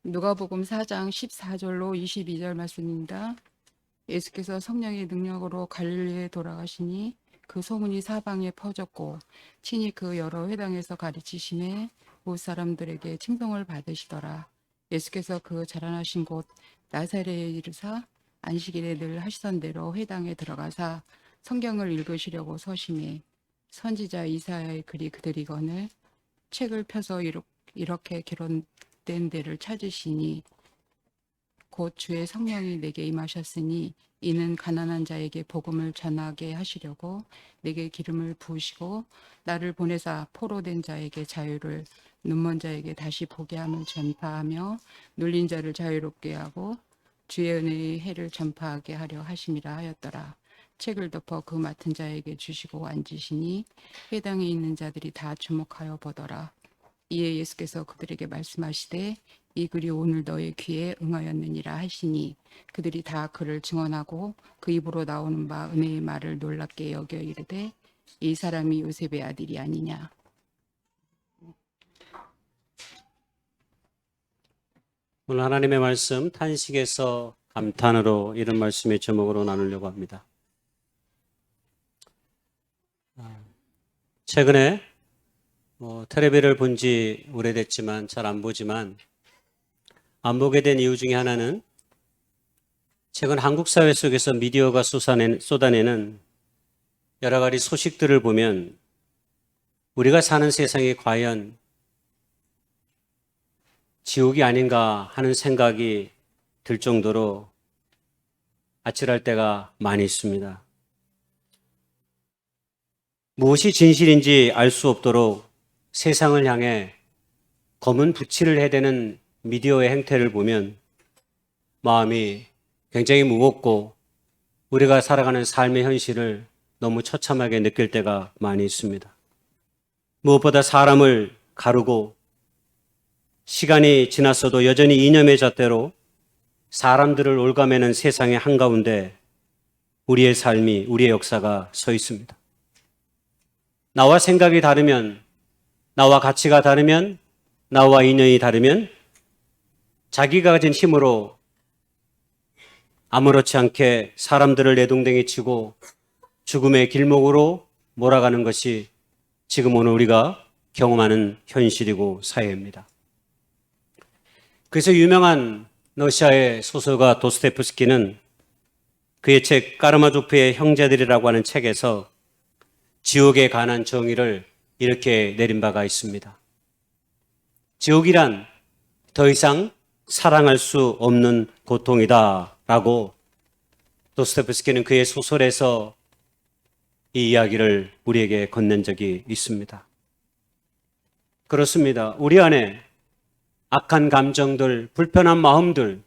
누가복음 4장 14절로 22절 말씀입니다. 예수께서 성령의 능력으로 갈릴리에 돌아가시니 그 소문이 사방에 퍼졌고 친히 그 여러 회당에서 가르치심에 못 사람들에게 칭송을 받으시더라. 예수께서 그 자라나신 곳 나사렛에 이르사 안식일에 늘 하시던 대로 회당에 들어가사 성경을 읽으시려고 서심해 선지자 이사야의 글이 그들이 거늘 책을 펴서 이렇게 기록된 데를 찾으시니 곧 주의 성령이 내게 임하셨으니 이는 가난한 자에게 복음을 전하게 하시려고 내게 기름을 부으시고 나를 보내사 포로된 자에게 자유를 눈먼 자에게 다시 보게 함을 전파하며 눌린 자를 자유롭게 하고 주의 은혜의 해를 전파하게 하려 하심이라 하였더라. 책을 덮어 그 맡은 자에게 주시고 앉으시니 회당에 있는 자들이 다 주목하여 보더라. 이에 예수께서 그들에게 말씀하시되 이 글이 오늘 너의 귀에 응하였느니라 하시니 그들이 다 그를 증언하고 그 입으로 나오는 바 은혜의 말을 놀랍게 여겨 이르되 이 사람이 요셉의 아들이 아니냐. 오늘 하나님의 말씀 탄식에서 감탄으로 이런 말씀의 제목으로 나누려고 합니다. 최근에 텔레비를 본 지 오래됐지만 잘 안 보지만 안 보게 된 이유 중에 하나는 최근 한국 사회 속에서 미디어가 쏟아내는 여러 가지 소식들을 보면 우리가 사는 세상이 과연 지옥이 아닌가 하는 생각이 들 정도로 아찔할 때가 많이 있습니다. 무엇이 진실인지 알 수 없도록 세상을 향해 검은 붓칠을 해대는 미디어의 행태를 보면 마음이 굉장히 무겁고 우리가 살아가는 삶의 현실을 너무 처참하게 느낄 때가 많이 있습니다. 무엇보다 사람을 가르고 시간이 지났어도 여전히 이념의 잣대로 사람들을 올가매는 세상의 한가운데 우리의 삶이, 우리의 역사가 서 있습니다. 나와 생각이 다르면, 나와 가치가 다르면, 나와 인연이 다르면 자기가 가진 힘으로 아무렇지 않게 사람들을 내동댕이 치고 죽음의 길목으로 몰아가는 것이 지금 오늘 우리가 경험하는 현실이고 사회입니다. 그래서 유명한 러시아의 소설가 도스토옙스키는 그의 책 까라마조프의 형제들이라고 하는 책에서 지옥에 관한 정의를 이렇게 내린 바가 있습니다. 지옥이란 더 이상 사랑할 수 없는 고통이다 라고 도스토옙스키는 그의 소설에서 이 이야기를 우리에게 건넨 적이 있습니다. 그렇습니다. 우리 안에 악한 감정들, 불편한 마음들,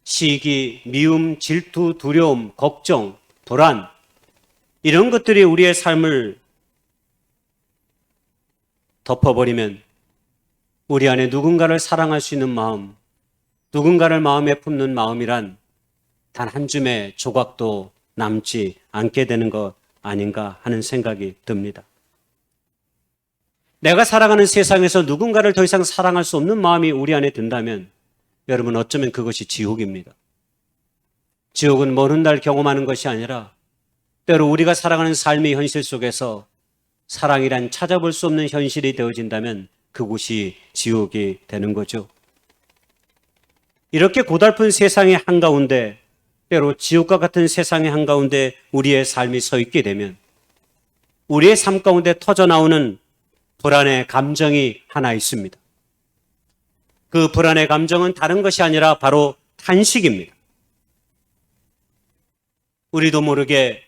시기, 미움, 질투, 두려움, 걱정, 불안 이런 것들이 우리의 삶을 덮어버리면 우리 안에 누군가를 사랑할 수 있는 마음, 누군가를 마음에 품는 마음이란 단 한 줌의 조각도 남지 않게 되는 것 아닌가 하는 생각이 듭니다. 내가 살아가는 세상에서 누군가를 더 이상 사랑할 수 없는 마음이 우리 안에 든다면 여러분 어쩌면 그것이 지옥입니다. 지옥은 먼 훗날 경험하는 것이 아니라 때로 우리가 살아가는 삶의 현실 속에서 사랑이란 찾아볼 수 없는 현실이 되어진다면 그곳이 지옥이 되는 거죠. 이렇게 고달픈 세상의 한가운데 때로 지옥과 같은 세상의 한가운데 우리의 삶이 서 있게 되면 우리의 삶 가운데 터져나오는 불안의 감정이 하나 있습니다. 그 불안의 감정은 다른 것이 아니라 바로 탄식입니다. 우리도 모르게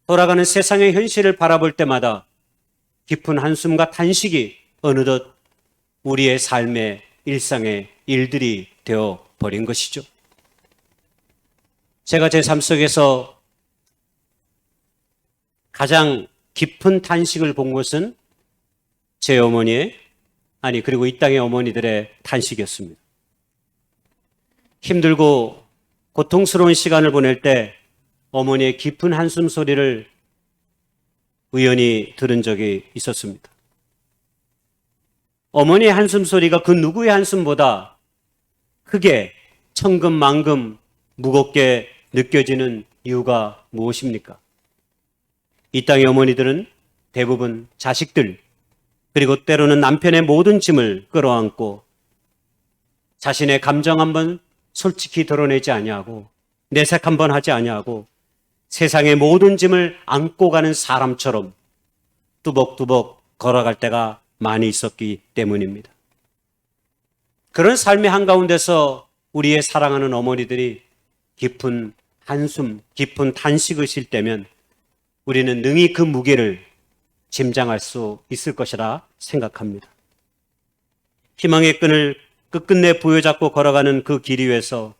돌아가는 세상의 현실을 바라볼 때마다 깊은 한숨과 탄식이 어느덧 우리의 삶의 일상의 일들이 되어 버린 것이죠. 제가 제 삶 속에서 가장 깊은 탄식을 본 것은 제 어머니의, 그리고 이 땅의 어머니들의 탄식이었습니다. 힘들고 고통스러운 시간을 보낼 때 어머니의 깊은 한숨 소리를 우연히 들은 적이 있었습니다. 어머니의 한숨 소리가 그 누구의 한숨보다 크게 천금만금 무겁게 느껴지는 이유가 무엇입니까? 이 땅의 어머니들은 대부분 자식들, 그리고 때로는 남편의 모든 짐을 끌어안고 자신의 감정 한번 솔직히 드러내지 아니하고 내색 한번 하지 아니하고 세상의 모든 짐을 안고 가는 사람처럼 뚜벅뚜벅 걸어갈 때가 많이 있었기 때문입니다. 그런 삶의 한가운데서 우리의 사랑하는 어머니들이 깊은 한숨, 깊은 탄식을 쉴 때면 우리는 능히 그 무게를 짐장할 수 있을 것이라 생각합니다. 희망의 끈을 끝끝내 부여잡고 걸어가는 그 길 위에서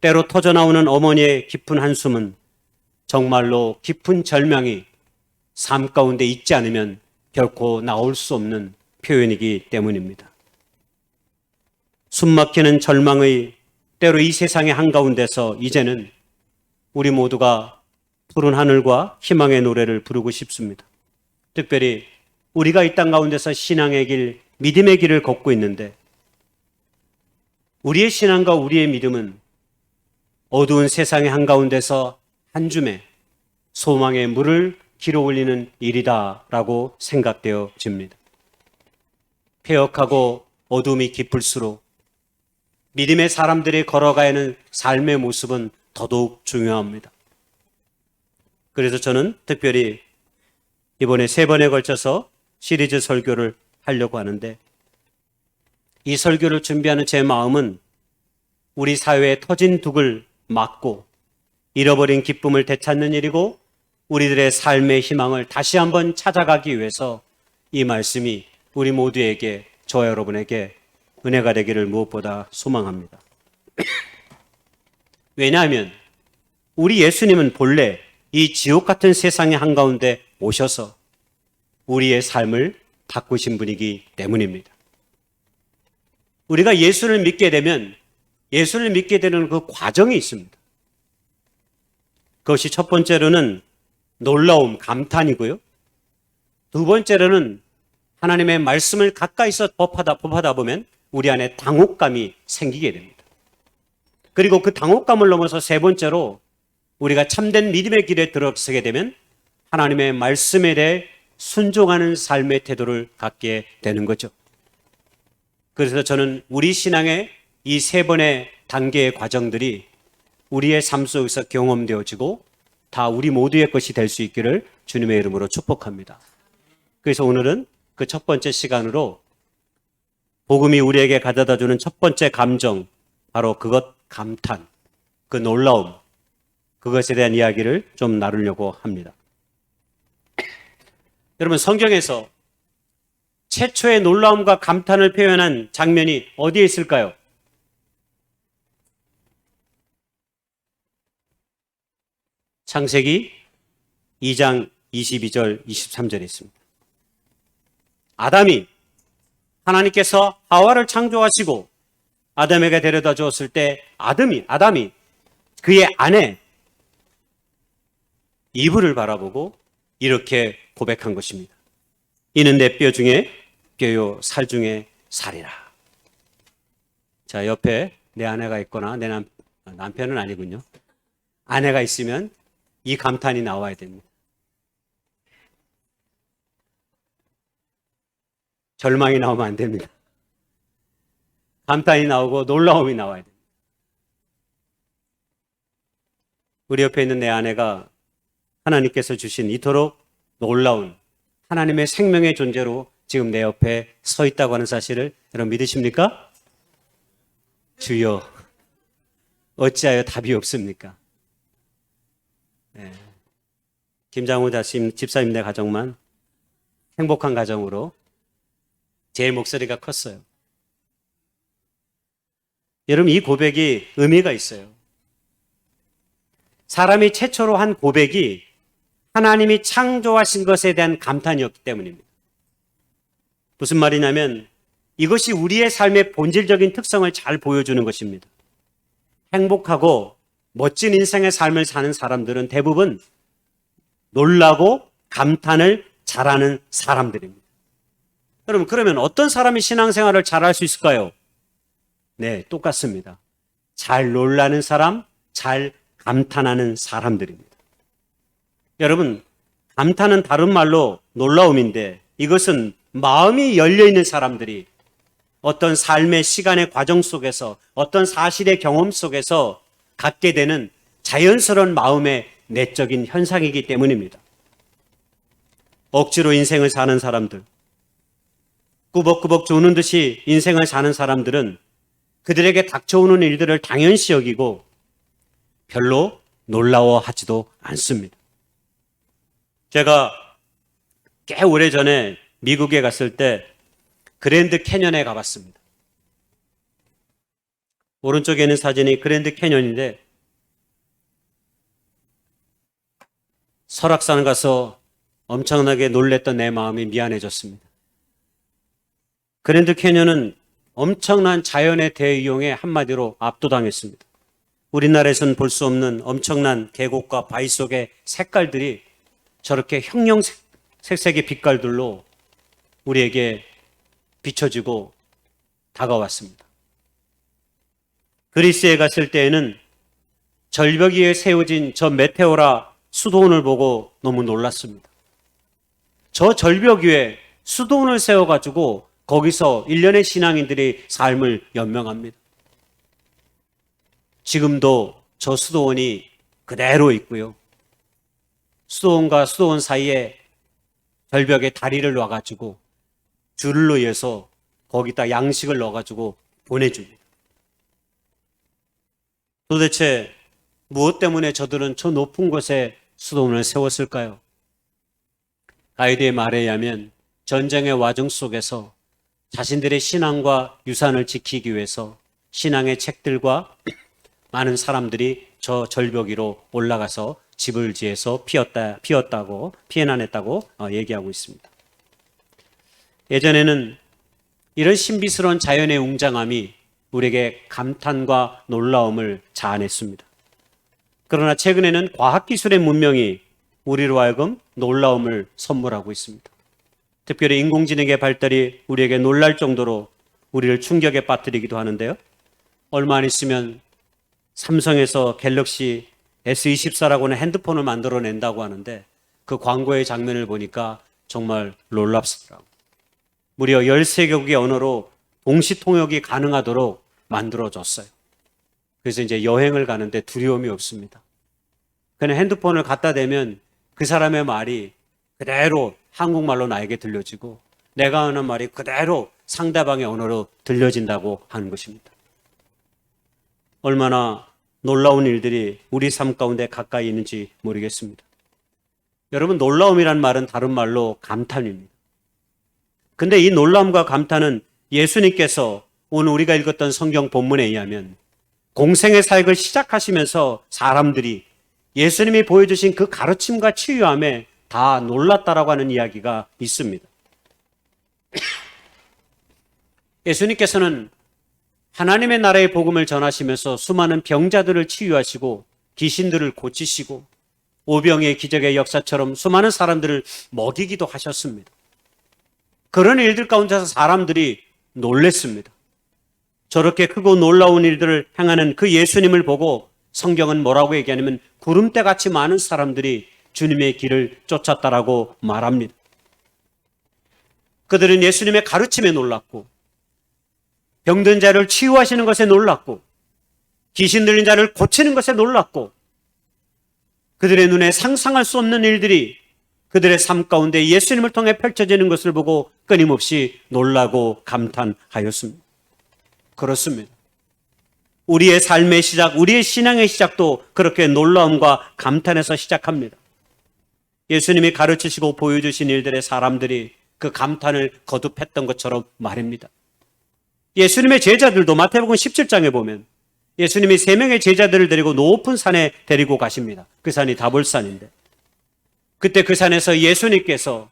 때로 터져나오는 어머니의 깊은 한숨은 정말로 깊은 절망이 삶 가운데 있지 않으면 결코 나올 수 없는 표현이기 때문입니다. 숨막히는 절망의 때로 이 세상의 한가운데서 이제는 우리 모두가 푸른 하늘과 희망의 노래를 부르고 싶습니다. 특별히 우리가 이 땅 가운데서 신앙의 길, 믿음의 길을 걷고 있는데 우리의 신앙과 우리의 믿음은 어두운 세상의 한가운데서 한 줌의 소망의 물을 길어 올리는 일이다라고 생각되어집니다. 폐역하고 어둠이 깊을수록 믿음의 사람들이 걸어가야 하는 삶의 모습은 더더욱 중요합니다. 그래서 저는 특별히 이번에 3번에 걸쳐서 시리즈 설교를 하려고 하는데 이 설교를 준비하는 제 마음은 우리 사회의 터진 둑을 막고 잃어버린 기쁨을 되찾는 일이고 우리들의 삶의 희망을 다시 한번 찾아가기 위해서 이 말씀이 우리 모두에게, 저와 여러분에게 은혜가 되기를 무엇보다 소망합니다. 왜냐하면 우리 예수님은 본래 이 지옥 같은 세상의 한가운데 오셔서 우리의 삶을 바꾸신 분이기 때문입니다. 우리가 예수를 믿게 되면 예수를 믿게 되는 그 과정이 있습니다. 그것이 첫 번째로는 놀라움, 감탄이고요. 두 번째로는 하나님의 말씀을 가까이서 법하다 보면 우리 안에 당혹감이 생기게 됩니다. 그리고 그 당혹감을 넘어서 세 번째로 우리가 참된 믿음의 길에 들어서게 되면 하나님의 말씀에 대해 순종하는 삶의 태도를 갖게 되는 거죠. 그래서 저는 우리 신앙의 이 3번의 단계의 과정들이 우리의 삶 속에서 경험되어지고 다 우리 모두의 것이 될 수 있기를 주님의 이름으로 축복합니다. 그래서 오늘은 그 첫 번째 시간으로 복음이 우리에게 가져다 주는 첫 번째 감정, 바로 그것 감탄, 그 놀라움, 그것에 대한 이야기를 좀 나누려고 합니다. 여러분, 성경에서 최초의 놀라움과 감탄을 표현한 장면이 어디에 있을까요? 창세기 2장 22절 23절에 있습니다. 아담이 하나님께서 하와를 창조하시고 아담에게 데려다 주었을 때 아담이 그의 아내 이브를 바라보고 이렇게 고백한 것입니다. 이는 내 뼈 중에 뼈요 살 중에 살이라. 자, 옆에 내 아내가 있거나 내 남편은 아니군요. 아내가 있으면 이 감탄이 나와야 됩니다. 절망이 나오면 안 됩니다. 감탄이 나오고 놀라움이 나와야 됩니다. 우리 옆에 있는 내 아내가 하나님께서 주신 이토록 놀라운 하나님의 생명의 존재로 지금 내 옆에 서 있다고 하는 사실을 여러분 믿으십니까? 주여, 어찌하여 답이 없습니까? 네. 김장호 집사님네 가정만 행복한 가정으로 제일 목소리가 컸어요. 여러분, 이 고백이 의미가 있어요. 사람이 최초로 한 고백이 하나님이 창조하신 것에 대한 감탄이었기 때문입니다. 무슨 말이냐면 이것이 우리의 삶의 본질적인 특성을 잘 보여주는 것입니다. 행복하고 멋진 인생의 삶을 사는 사람들은 대부분 놀라고 감탄을 잘하는 사람들입니다. 여러분, 그러면 어떤 사람이 신앙생활을 잘할 수 있을까요? 네, 똑같습니다. 잘 놀라는 사람, 잘 감탄하는 사람들입니다. 여러분, 감탄은 다른 말로 놀라움인데 이것은 마음이 열려있는 사람들이 어떤 삶의 시간의 과정 속에서 어떤 사실의 경험 속에서 갖게 되는 자연스러운 마음의 내적인 현상이기 때문입니다. 억지로 인생을 사는 사람들, 꾸벅꾸벅 조는 듯이 인생을 사는 사람들은 그들에게 닥쳐오는 일들을 당연시 여기고 별로 놀라워하지도 않습니다. 제가 꽤 오래전에 미국에 갔을 때 그랜드 캐년에 가봤습니다. 오른쪽에 있는 사진이 그랜드 캐년인데 설악산 가서 엄청나게 놀랬던 내 마음이 미안해졌습니다. 그랜드 캐년은 엄청난 자연의 대이용에 한마디로 압도당했습니다. 우리나라에서는 볼 수 없는 엄청난 계곡과 바위 속의 색깔들이 저렇게 형형색색의 빛깔들로 우리에게 비춰지고 다가왔습니다. 그리스에 갔을 때에는 절벽 위에 세워진 저 메테오라 수도원을 보고 너무 놀랐습니다. 저 절벽 위에 수도원을 세워가지고 거기서 일련의 신앙인들이 삶을 연명합니다. 지금도 저 수도원이 그대로 있고요. 수도원과 수도원 사이에 절벽에 다리를 놔가지고 줄을 의해서 거기다 양식을 넣어가지고 보내줍니다. 도대체 무엇 때문에 저들은 저 높은 곳에 수도원을 세웠을까요? 가이드의 말에 의하면 전쟁의 와중 속에서 자신들의 신앙과 유산을 지키기 위해서 신앙의 책들과 많은 사람들이 저 절벽 위로 올라가서 집을 지어서 피난했다고 얘기하고 있습니다. 예전에는 이런 신비스러운 자연의 웅장함이 우리에게 감탄과 놀라움을 자아냈습니다. 그러나 최근에는 과학기술의 문명이 우리로 하여금 놀라움을 선물하고 있습니다. 특별히 인공지능의 발달이 우리에게 놀랄 정도로 우리를 충격에 빠뜨리기도 하는데요. 얼마 안 있으면 삼성에서 갤럭시 S24라고 하는 핸드폰을 만들어낸다고 하는데 그 광고의 장면을 보니까 정말 놀랍더라고요. 무려 13개국의 언어로 동시 통역이 가능하도록 만들어졌어요. 그래서 이제 여행을 가는데 두려움이 없습니다. 그냥 핸드폰을 갖다 대면 그 사람의 말이 그대로 한국말로 나에게 들려지고 내가 하는 말이 그대로 상대방의 언어로 들려진다고 하는 것입니다. 얼마나 놀라운 일들이 우리 삶 가운데 가까이 있는지 모르겠습니다. 여러분, 놀라움이란 말은 다른 말로 감탄입니다. 근데 이 놀라움과 감탄은 예수님께서 오늘 우리가 읽었던 성경 본문에 의하면 공생의 사역을 시작하시면서 사람들이 예수님이 보여주신 그 가르침과 치유함에 다 놀랐다라고 하는 이야기가 있습니다. 예수님께서는 하나님의 나라의 복음을 전하시면서 수많은 병자들을 치유하시고 귀신들을 고치시고 오병의 기적의 역사처럼 수많은 사람들을 먹이기도 하셨습니다. 그런 일들 가운데서 사람들이 놀랬습니다. 저렇게 크고 놀라운 일들을 행하는 그 예수님을 보고 성경은 뭐라고 얘기하냐면 구름대같이 많은 사람들이 주님의 길을 쫓았다라고 말합니다. 그들은 예수님의 가르침에 놀랐고 병든 자를 치유하시는 것에 놀랐고 귀신 들린 자를 고치는 것에 놀랐고 그들의 눈에 상상할 수 없는 일들이 그들의 삶 가운데 예수님을 통해 펼쳐지는 것을 보고 끊임없이 놀라고 감탄하였습니다. 그렇습니다. 우리의 삶의 시작, 우리의 신앙의 시작도 그렇게 놀라움과 감탄에서 시작합니다. 예수님이 가르치시고 보여주신 일들의 사람들이 그 감탄을 거듭했던 것처럼 말입니다. 예수님의 제자들도 마태복음 17장에 보면 예수님이 3명의 제자들을 데리고 높은 산에 데리고 가십니다. 그 산이 다볼산인데 그때 그 산에서 예수님께서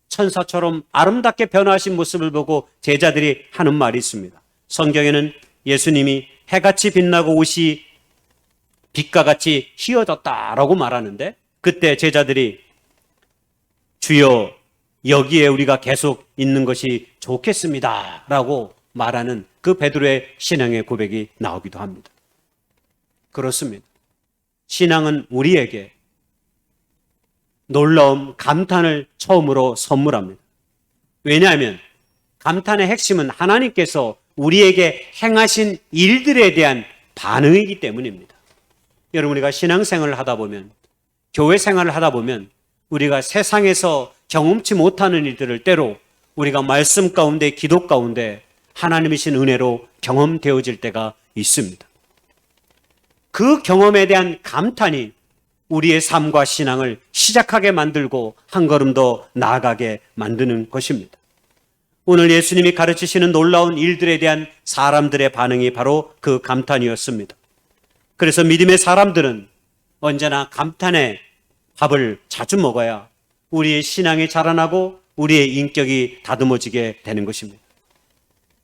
천사처럼 아름답게 변화하신 모습을 보고 제자들이 하는 말이 있습니다. 성경에는 예수님이 해같이 빛나고 옷이 빛과 같이 휘어졌다라고 말하는데 그때 제자들이 주여 여기에 우리가 계속 있는 것이 좋겠습니다 라고 말하는 그 베드로의 신앙의 고백이 나오기도 합니다. 그렇습니다. 신앙은 우리에게 놀라움, 감탄을 처음으로 선물합니다. 왜냐하면 감탄의 핵심은 하나님께서 우리에게 행하신 일들에 대한 반응이기 때문입니다. 여러분, 우리가 신앙생활을 하다 보면, 교회 생활을 하다 보면 우리가 세상에서 경험치 못하는 일들을 때로 우리가 말씀 가운데, 기도 가운데 하나님이신 은혜로 경험되어질 때가 있습니다. 그 경험에 대한 감탄이 우리의 삶과 신앙을 시작하게 만들고 한 걸음 더 나아가게 만드는 것입니다. 오늘 예수님이 가르치시는 놀라운 일들에 대한 사람들의 반응이 바로 그 감탄이었습니다. 그래서 믿음의 사람들은 언제나 감탄의 밥을 자주 먹어야 우리의 신앙이 자라나고 우리의 인격이 다듬어지게 되는 것입니다.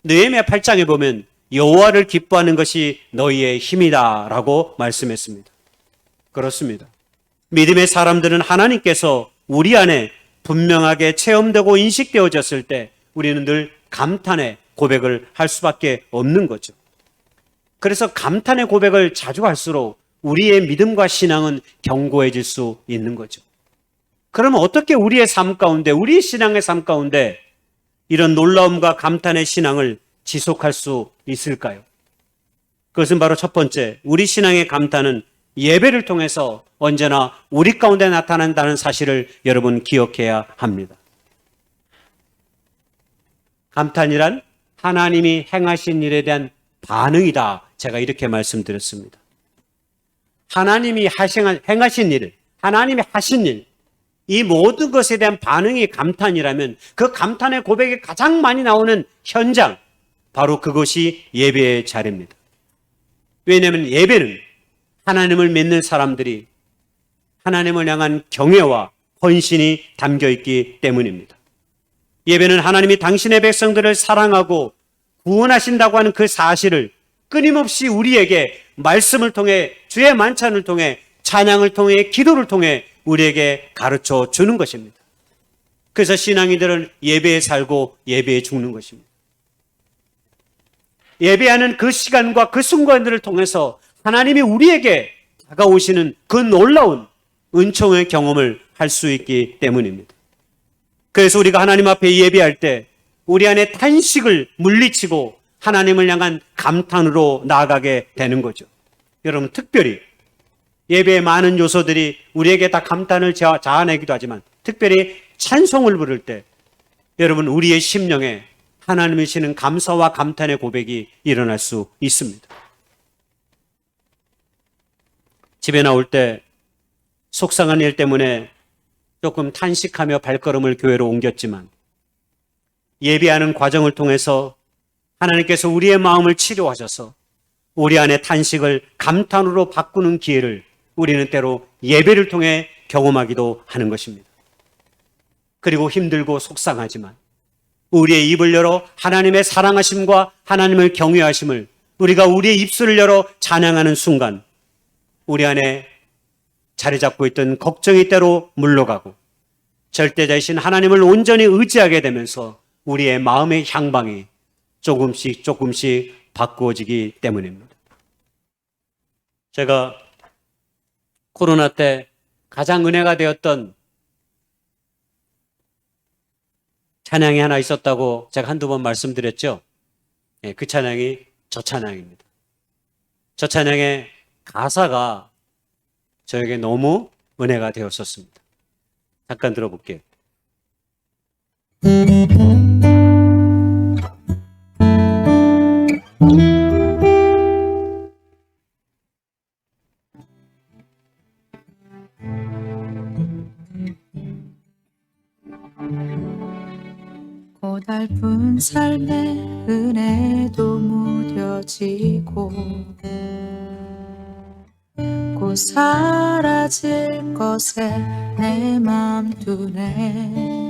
느헤미야 8장에 보면 여호와를 기뻐하는 것이 너희의 힘이다 라고 말씀했습니다. 그렇습니다. 믿음의 사람들은 하나님께서 우리 안에 분명하게 체험되고 인식되어졌을 때 우리는 늘 감탄의 고백을 할 수밖에 없는 거죠. 그래서 감탄의 고백을 자주 할수록 우리의 믿음과 신앙은 견고해질 수 있는 거죠. 그러면 어떻게 우리의 삶 가운데, 우리의 신앙의 삶 가운데 이런 놀라움과 감탄의 신앙을 지속할 수 있을까요? 그것은 바로 첫 번째, 우리 신앙의 감탄은 예배를 통해서 언제나 우리 가운데 나타난다는 사실을 여러분 기억해야 합니다. 감탄이란 하나님이 행하신 일에 대한 반응이다. 제가 이렇게 말씀드렸습니다. 하나님이 행하신 일, 하나님이 하신 일, 이 모든 것에 대한 반응이 감탄이라면 그 감탄의 고백이 가장 많이 나오는 현장, 바로 그것이 예배의 자리입니다. 왜냐하면 예배는 하나님을 믿는 사람들이 하나님을 향한 경외와 헌신이 담겨있기 때문입니다. 예배는 하나님이 당신의 백성들을 사랑하고 구원하신다고 하는 그 사실을 끊임없이 우리에게 말씀을 통해, 주의 만찬을 통해, 찬양을 통해, 기도를 통해 우리에게 가르쳐 주는 것입니다. 그래서 신앙인들은 예배에 살고 예배에 죽는 것입니다. 예배하는 그 시간과 그 순간들을 통해서 하나님이 우리에게 다가오시는 그 놀라운 은총의 경험을 할 수 있기 때문입니다. 그래서 우리가 하나님 앞에 예배할 때 우리 안에 탄식을 물리치고 하나님을 향한 감탄으로 나아가게 되는 거죠. 여러분, 특별히 예배의 많은 요소들이 우리에게 다 감탄을 자아내기도 하지만 특별히 찬송을 부를 때 여러분, 우리의 심령에 하나님이시는 감사와 감탄의 고백이 일어날 수 있습니다. 집에 나올 때 속상한 일 때문에 조금 탄식하며 발걸음을 교회로 옮겼지만 예배하는 과정을 통해서 하나님께서 우리의 마음을 치료하셔서 우리 안의 탄식을 감탄으로 바꾸는 기회를 우리는 때로 예배를 통해 경험하기도 하는 것입니다. 그리고 힘들고 속상하지만 우리의 입을 열어 하나님의 사랑하심과 하나님을 경외하심을 우리가 우리의 입술을 열어 찬양하는 순간 우리 안에 자리 잡고 있던 걱정이 때로 물러가고 절대자이신 하나님을 온전히 의지하게 되면서 우리의 마음의 향방이 조금씩 바꾸어지기 때문입니다. 제가 코로나 때 가장 은혜가 되었던 찬양이 하나 있었다고 제가 한두 번 말씀드렸죠. 그 찬양이 저 찬양입니다. 저 찬양의 가사가 저에게 너무 은혜가 되었었습니다. 잠깐 들어볼게요. 고달픈 삶의 은혜도 무뎌지고 곧 사라질 것에 내 맘 두네.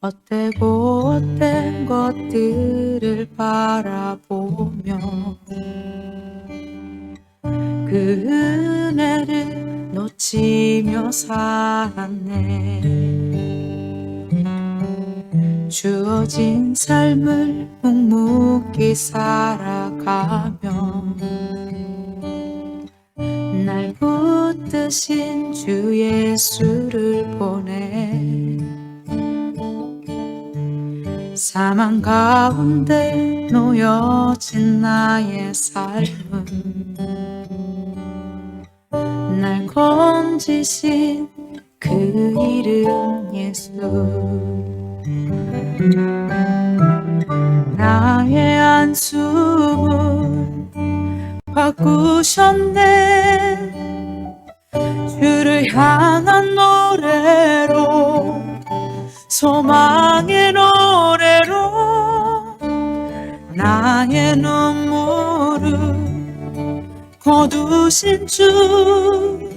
헛되고 헛된 것들을 바라보며 그 은혜를 놓치며 살았네. 주어진 삶을 묵묵히 살아가며 날 붙드신 주 예수를 보내 사망 가운데 놓여진 나의 삶은 날 건지신 그 이름 예수 나의 안수를 바꾸셨네 주를 향한 노래로 소망의 노래로 나의 눈물을 거두신 주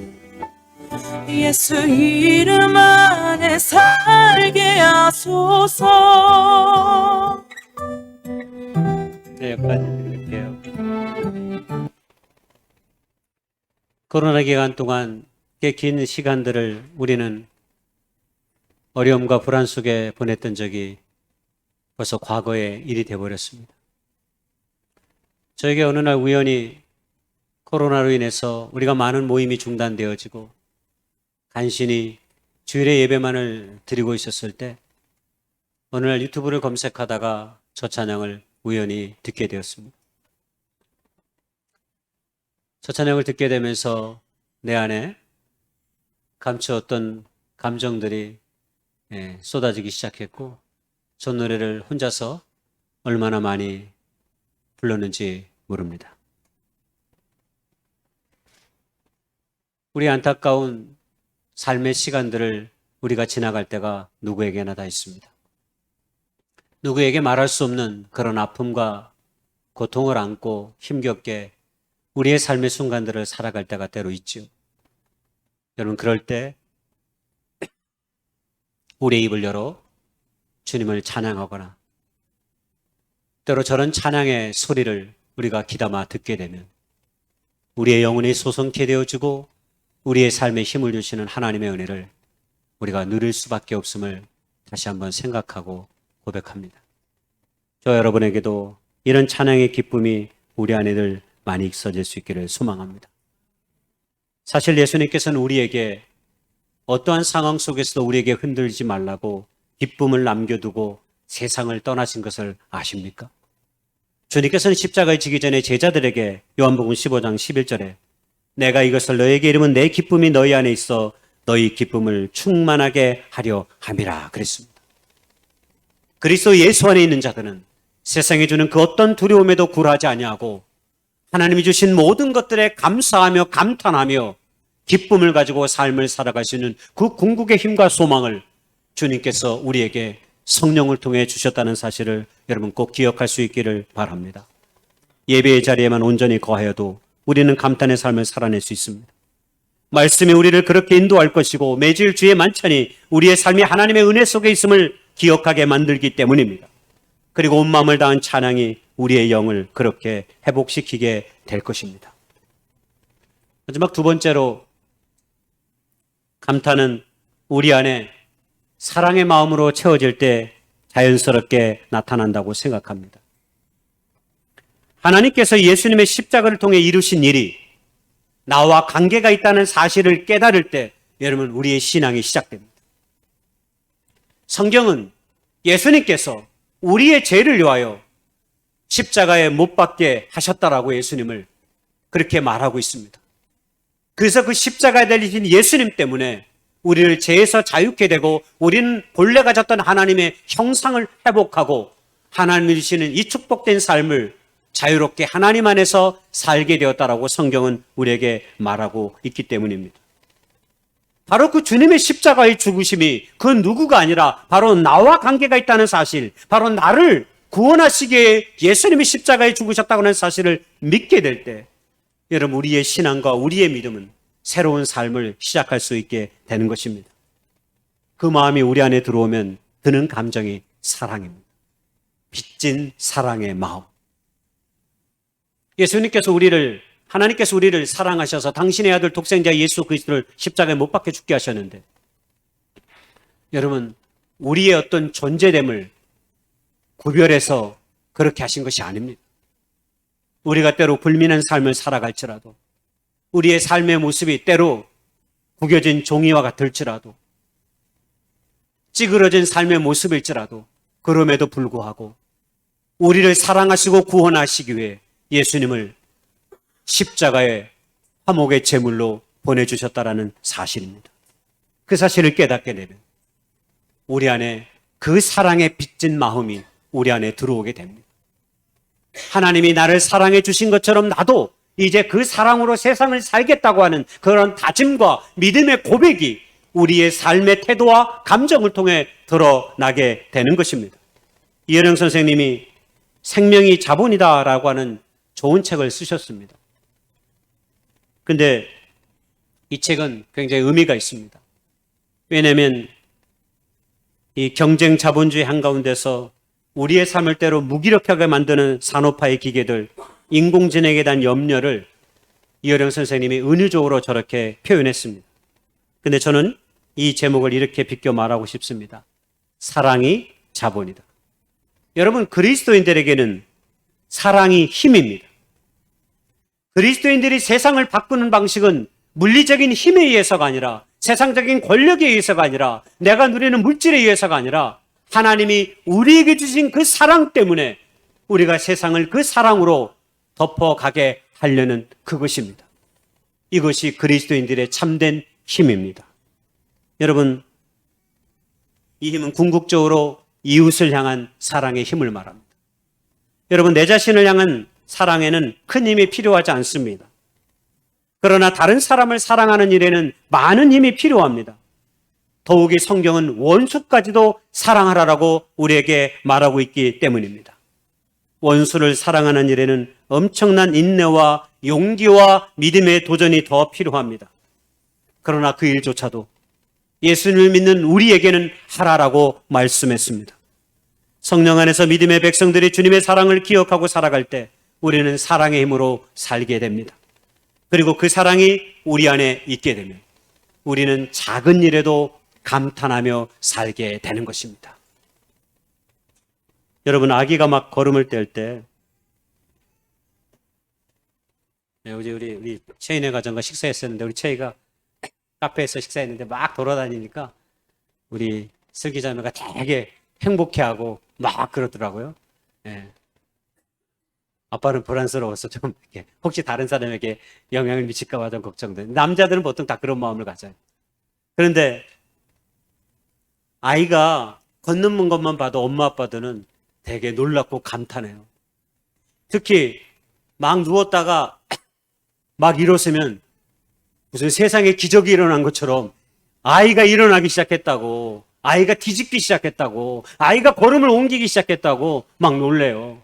예수 이름 안에 살게 하소서. 네, 여기까지 드릴게요. 코로나 기간 동안 꽤 긴 시간들을 우리는 어려움과 불안 속에 보냈던 적이 벌써 과거의 일이 되어버렸습니다. 저에게 어느 날 우연히 코로나로 인해서 우리가 많은 모임이 중단되어지고 간신히 주일의 예배만을 드리고 있었을 때 어느 날 유튜브를 검색하다가 저 찬양을 우연히 듣게 되었습니다. 저 찬양을 듣게 되면서 내 안에 감추었던 감정들이 쏟아지기 시작했고 저 노래를 혼자서 얼마나 많이 불렀는지 모릅니다. 우리 안타까운 삶의 시간들을 우리가 지나갈 때가 누구에게나 다 있습니다. 누구에게 말할 수 없는 그런 아픔과 고통을 안고 힘겹게 우리의 삶의 순간들을 살아갈 때가 때로 있죠. 여러분, 그럴 때 우리의 입을 열어 주님을 찬양하거나 때로 저런 찬양의 소리를 우리가 귀담아 듣게 되면 우리의 영혼이 소성케 되어지고 우리의 삶에 힘을 주시는 하나님의 은혜를 우리가 누릴 수밖에 없음을 다시 한번 생각하고 고백합니다. 저 여러분에게도 이런 찬양의 기쁨이 우리 안에 늘 많이 있어질 수 있기를 소망합니다. 사실 예수님께서는 우리에게 어떠한 상황 속에서도 우리에게 흔들리지 말라고 기쁨을 남겨두고 세상을 떠나신 것을 아십니까? 주님께서는 십자가에 지기 전에 제자들에게 요한복음 15장 11절에 내가 이것을 너에게 이르면 내 기쁨이 너희 안에 있어 너희 기쁨을 충만하게 하려 함이라 그랬습니다. 그리스도 예수 안에 있는 자들은 세상에 주는 그 어떤 두려움에도 굴하지 아니하고 하나님이 주신 모든 것들에 감사하며 감탄하며 기쁨을 가지고 삶을 살아갈 수 있는 그 궁극의 힘과 소망을 주님께서 우리에게 성령을 통해 주셨다는 사실을 여러분 꼭 기억할 수 있기를 바랍니다. 예배의 자리에만 온전히 거하여도 우리는 감탄의 삶을 살아낼 수 있습니다. 말씀이 우리를 그렇게 인도할 것이고 매주일 주의 만찬이 우리의 삶이 하나님의 은혜 속에 있음을 기억하게 만들기 때문입니다. 그리고 온 마음을 다한 찬양이 우리의 영을 그렇게 회복시키게 될 것입니다. 마지막 두 번째로 감탄은 우리 안에 사랑의 마음으로 채워질 때 자연스럽게 나타난다고 생각합니다. 하나님께서 예수님의 십자가를 통해 이루신 일이 나와 관계가 있다는 사실을 깨달을 때 여러분 우리의 신앙이 시작됩니다. 성경은 예수님께서 우리의 죄를 위하여 십자가에 못 박게 하셨다라고 예수님을 그렇게 말하고 있습니다. 그래서 그 십자가에 달리신 예수님 때문에 우리를 죄에서 자유케 되고 우리는 본래 가졌던 하나님의 형상을 회복하고 하나님이 주시는 이 축복된 삶을 자유롭게 하나님 안에서 살게 되었다라고 성경은 우리에게 말하고 있기 때문입니다. 바로 그 주님의 십자가의 죽으심이 그 누구가 아니라 바로 나와 관계가 있다는 사실, 바로 나를 구원하시기에 예수님이 십자가에 죽으셨다고 하는 사실을 믿게 될 때 여러분 우리의 신앙과 우리의 믿음은 새로운 삶을 시작할 수 있게 되는 것입니다. 그 마음이 우리 안에 들어오면 드는 감정이 사랑입니다. 빚진 사랑의 마음. 하나님께서 우리를 사랑하셔서 당신의 아들 독생자 예수 그리스도를 십자가에 못 박혀 죽게 하셨는데 여러분 우리의 어떤 존재됨을 구별해서 그렇게 하신 것이 아닙니다. 우리가 때로 불민한 삶을 살아갈지라도, 우리의 삶의 모습이 때로 구겨진 종이와 같을지라도, 찌그러진 삶의 모습일지라도, 그럼에도 불구하고 우리를 사랑하시고 구원하시기 위해 예수님을 십자가의 화목의 제물로 보내주셨다라는 사실입니다. 그 사실을 깨닫게 되면 우리 안에 그 사랑에 빚진 마음이 우리 안에 들어오게 됩니다. 하나님이 나를 사랑해 주신 것처럼 나도 이제 그 사랑으로 세상을 살겠다고 하는 그런 다짐과 믿음의 고백이 우리의 삶의 태도와 감정을 통해 드러나게 되는 것입니다. 이혜령 선생님이 생명이 자본이다라고 하는 좋은 책을 쓰셨습니다. 근데 이 책은 굉장히 의미가 있습니다. 왜냐하면 이 경쟁 자본주의 한가운데서 우리의 삶을 때로 무기력하게 만드는 산업화의 기계들, 인공지능에 대한 염려를 이혜령 선생님이 은유적으로 저렇게 표현했습니다. 근데 저는 이 제목을 이렇게 비껴 말하고 싶습니다. 사랑이 자본이다. 여러분, 그리스도인들에게는 사랑이 힘입니다. 그리스도인들이 세상을 바꾸는 방식은 물리적인 힘에 의해서가 아니라, 세상적인 권력에 의해서가 아니라, 내가 누리는 물질에 의해서가 아니라 하나님이 우리에게 주신 그 사랑 때문에 우리가 세상을 그 사랑으로 덮어가게 하려는 그것입니다. 이것이 그리스도인들의 참된 힘입니다. 여러분, 이 힘은 궁극적으로 이웃을 향한 사랑의 힘을 말합니다. 여러분, 내 자신을 향한 사랑에는 큰 힘이 필요하지 않습니다. 그러나 다른 사람을 사랑하는 일에는 많은 힘이 필요합니다. 더욱이 성경은 원수까지도 사랑하라라고 우리에게 말하고 있기 때문입니다. 원수를 사랑하는 일에는 엄청난 인내와 용기와 믿음의 도전이 더 필요합니다. 그러나 그 일조차도 예수님을 믿는 우리에게는 하라라고 말씀했습니다. 성령 안에서 믿음의 백성들이 주님의 사랑을 기억하고 살아갈 때 우리는 사랑의 힘으로 살게 됩니다. 그리고 그 사랑이 우리 안에 있게 되면 우리는 작은 일에도 감탄하며 살게 되는 것입니다. 여러분, 아기가 막 걸음을 뗄 때, 어제 우리 채인의 가정과 식사했었는데, 우리 채이가 카페에서 식사했는데 막 돌아다니니까 우리 슬기자매가 되게 행복해하고 막 그러더라고요. 예. 아빠는 불안스러워서 좀 이렇게 혹시 다른 사람에게 영향을 미칠까 봐 좀 걱정돼. 남자들은 보통 다 그런 마음을 가져요. 그런데 아이가 걷는 것만 봐도 엄마 아빠들은 되게 놀랍고 감탄해요. 특히 막 누웠다가 막 일어서면 무슨 세상에 기적이 일어난 것처럼 아이가 일어나기 시작했다고, 아이가 뒤집기 시작했다고, 아이가 걸음을 옮기기 시작했다고 막 놀래요.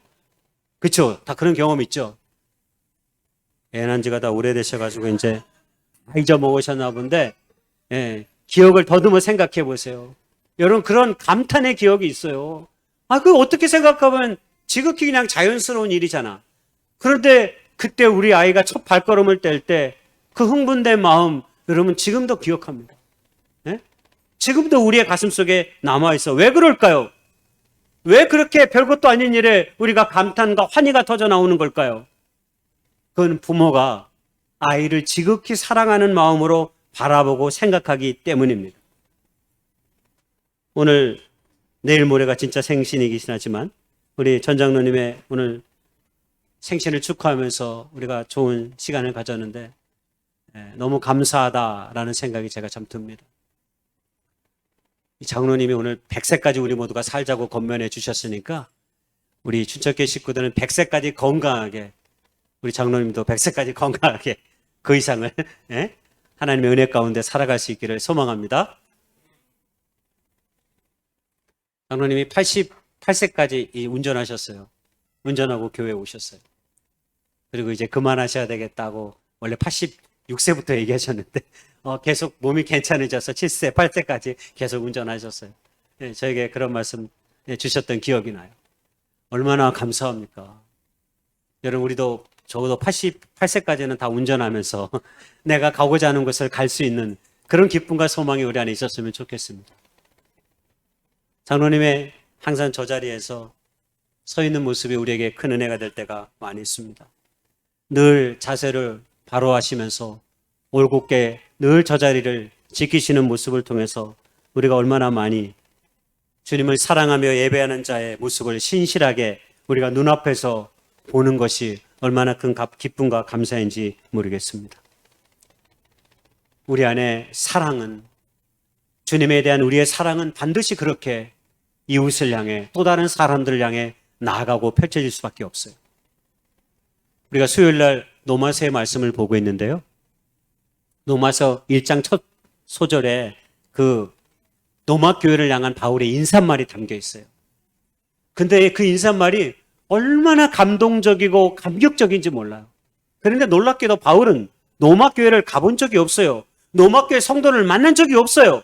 그렇죠? 다 그런 경험 있죠? 애 낳은 지가 다 오래되셔가지고 이제 잊어먹으셨나 본데, 예, 기억을 더듬어 생각해 보세요. 여러분, 그런 감탄의 기억이 있어요. 그거 어떻게 생각하면 지극히 그냥 자연스러운 일이잖아. 그런데 그때 우리 아이가 첫 발걸음을 뗄 때 그 흥분된 마음, 여러분 지금도 기억합니다. 예? 지금도 우리의 가슴 속에 남아있어. 왜 그럴까요? 왜 그렇게 별것도 아닌 일에 우리가 감탄과 환희가 터져 나오는 걸까요? 그건 부모가 아이를 지극히 사랑하는 마음으로 바라보고 생각하기 때문입니다. 오늘 내일 모레가 진짜 생신이긴 하지만 우리 전 장로님의 오늘 생신을 축하하면서 우리가 좋은 시간을 가졌는데 너무 감사하다라는 생각이 제가 참 듭니다. 이 장로님이 오늘 100세까지 우리 모두가 살자고 권면해 주셨으니까 우리 춘천교회 식구들은 100세까지 건강하게, 우리 장로님도 100세까지 건강하게 그 이상을 하나님의 은혜 가운데 살아갈 수 있기를 소망합니다. 장로님이 88세까지 운전하셨어요. 운전하고 교회에 오셨어요. 그리고 이제 그만하셔야 되겠다고 원래 86세부터 얘기하셨는데 계속 몸이 괜찮아져서 7세, 8세까지 계속 운전하셨어요. 저에게 그런 말씀 주셨던 기억이 나요. 얼마나 감사합니까? 여러분, 우리도 적어도 88세까지는 다 운전하면서 내가 가고자 하는 곳을 갈 수 있는 그런 기쁨과 소망이 우리 안에 있었으면 좋겠습니다. 장로님의 항상 저 자리에서 서 있는 모습이 우리에게 큰 은혜가 될 때가 많이 있습니다. 늘 자세를 바로 하시면서 올곧게 늘 저 자리를 지키시는 모습을 통해서 우리가 얼마나 많이 주님을 사랑하며 예배하는 자의 모습을 신실하게 우리가 눈앞에서 보는 것이 얼마나 큰 기쁨과 감사인지 모르겠습니다. 우리 안에 사랑은, 주님에 대한 우리의 사랑은 반드시 그렇게 이웃을 향해, 또 다른 사람들을 향해 나아가고 펼쳐질 수밖에 없어요. 우리가 수요일 날 노마서의 말씀을 보고 있는데요. 노마서 1장 첫 소절에 그 노마 교회를 향한 바울의 인사말이 담겨 있어요. 근데 그 인사말이 얼마나 감동적이고 감격적인지 몰라요. 그런데 놀랍게도 바울은 노마 교회를 가본 적이 없어요. 노마 교회 성도를 만난 적이 없어요.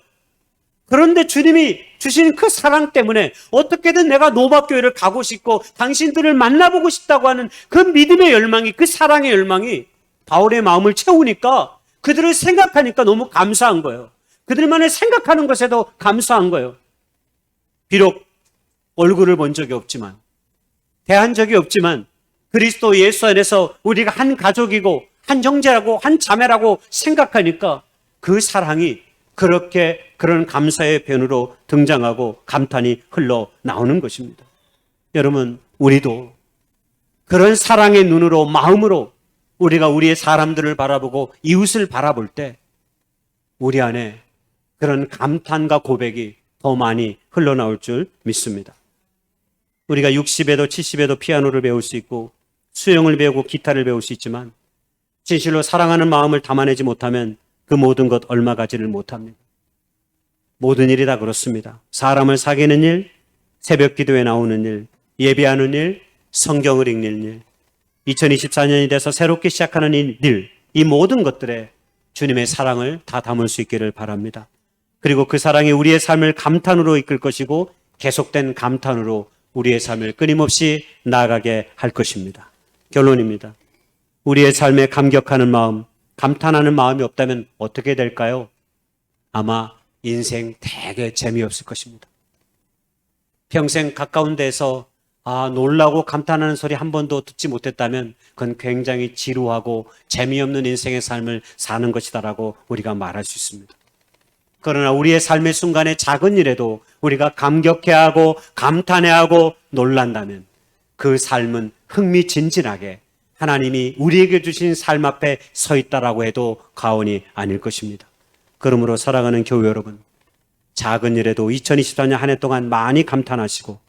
그런데 주님이 주신 그 사랑 때문에 어떻게든 내가 노마 교회를 가고 싶고 당신들을 만나보고 싶다고 하는 그 믿음의 열망이, 그 사랑의 열망이 바울의 마음을 채우니까 그들을 생각하니까 너무 감사한 거예요. 그들만의 생각하는 것에도 감사한 거예요. 비록 얼굴을 본 적이 없지만, 대한 적이 없지만 그리스도 예수 안에서 우리가 한 가족이고 한 형제라고 한 자매라고 생각하니까 그 사랑이 그렇게 그런 감사의 변으로 등장하고 감탄이 흘러나오는 것입니다. 여러분, 우리도 그런 사랑의 눈으로, 마음으로 우리가 우리의 사람들을 바라보고 이웃을 바라볼 때 우리 안에 그런 감탄과 고백이 더 많이 흘러나올 줄 믿습니다. 우리가 60에도 70에도 피아노를 배울 수 있고 수영을 배우고 기타를 배울 수 있지만 진실로 사랑하는 마음을 담아내지 못하면 그 모든 것 얼마 가지를 못합니다. 모든 일이 다 그렇습니다. 사람을 사귀는 일, 새벽 기도에 나오는 일, 예배하는 일, 성경을 읽는 일, 2024년이 돼서 새롭게 시작하는 일, 이 모든 것들에 주님의 사랑을 다 담을 수 있기를 바랍니다. 그리고 그 사랑이 우리의 삶을 감탄으로 이끌 것이고 계속된 감탄으로 우리의 삶을 끊임없이 나아가게 할 것입니다. 결론입니다. 우리의 삶에 감격하는 마음, 감탄하는 마음이 없다면 어떻게 될까요? 아마 인생 되게 재미없을 것입니다. 평생 가까운 데서 놀라고 감탄하는 소리 한 번도 듣지 못했다면 그건 굉장히 지루하고 재미없는 인생의 삶을 사는 것이다라고 우리가 말할 수 있습니다. 그러나 우리의 삶의 순간에 작은 일에도 우리가 감격해하고 감탄해하고 놀란다면 그 삶은 흥미진진하게 하나님이 우리에게 주신 삶 앞에 서 있다라고 해도 과언이 아닐 것입니다. 그러므로 사랑하는 교회 여러분, 작은 일에도 2024년 한 해 동안 많이 감탄하시고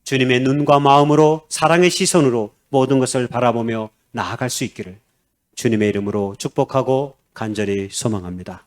주님의 눈과 마음으로, 사랑의 시선으로 모든 것을 바라보며 나아갈 수 있기를 주님의 이름으로 축복하고 간절히 소망합니다.